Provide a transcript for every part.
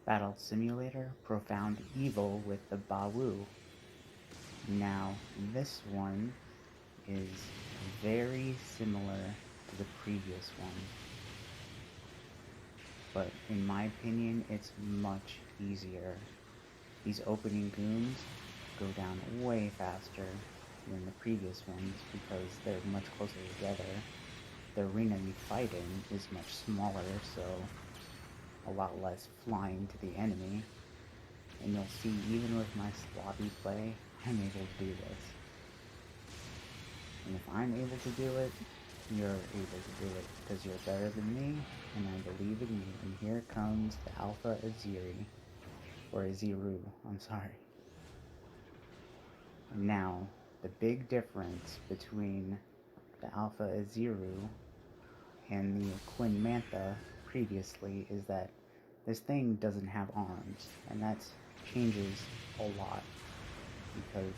Battle Simulator Profound Evil with the Bawu. Now, this one is very similar to the previous one, but in my opinion, it's much easier. These opening goons go down way faster than the previous ones because they're much closer together. The arena you fight in is much smaller, so a lot less flying to the enemy. And you'll see, even with my sloppy play, I'm able to do this. And if I'm able to do it, you're able to do it, because you're better than me, and I believe in you. And here comes the Alpha Aziri, or Aziru, I'm sorry. And now, the big difference between the Alpha Aziru and the Quinn Mantha previously is that this thing doesn't have arms, and that changes a lot, because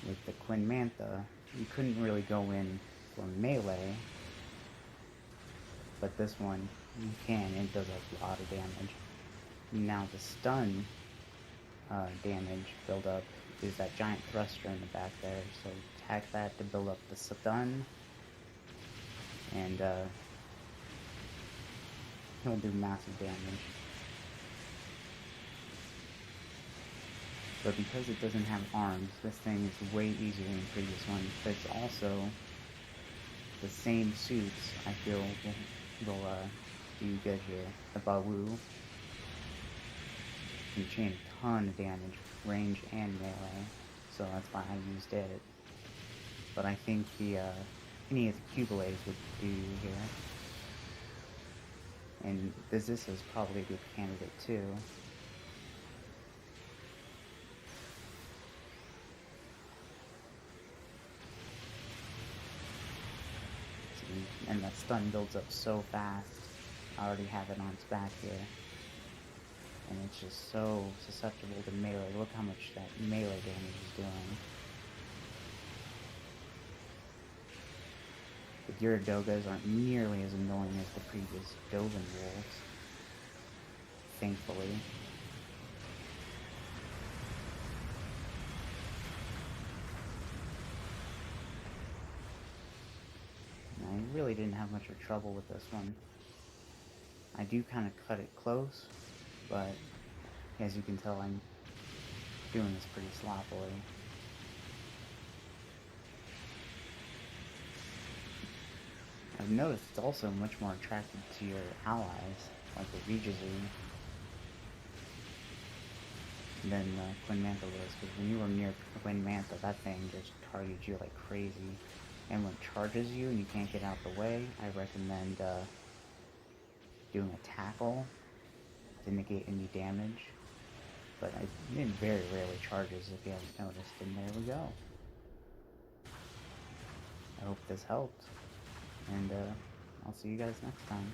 with the Quinn Mantha, you couldn't really go in for melee, but this one, you can, and it does a lot of damage. Now the stun damage buildup is that giant thruster in the back there, so attack that to build up the stun, and he'll do massive damage. But because it doesn't have arms, this thing is way easier than the previous one. But it's also the same suits, I feel, will do good here. The Bawu can chain a ton of damage, range and melee, so that's why I used it. But I think any of the Q-Blades would do here. And this is probably a good candidate too. And that stun builds up so fast. I already have it on its back here. And it's just so susceptible to melee. Look how much that melee damage is doing. The Gyaradogas aren't nearly as annoying as the previous Dovin Wolves, thankfully. I really didn't have much of trouble with this one. I do kind of cut it close, but as you can tell, I'm doing this pretty sloppily. I've noticed it's also much more attracted to your allies, like the Regizu, than Quinn Mantha was, because when you were near Quinn Mantha, that thing just targets you like crazy. And when it charges you and you can't get out the way, I recommend doing a tackle to negate any damage. But it very rarely charges, if you haven't noticed, and there we go. I hope this helped, and I'll see you guys next time.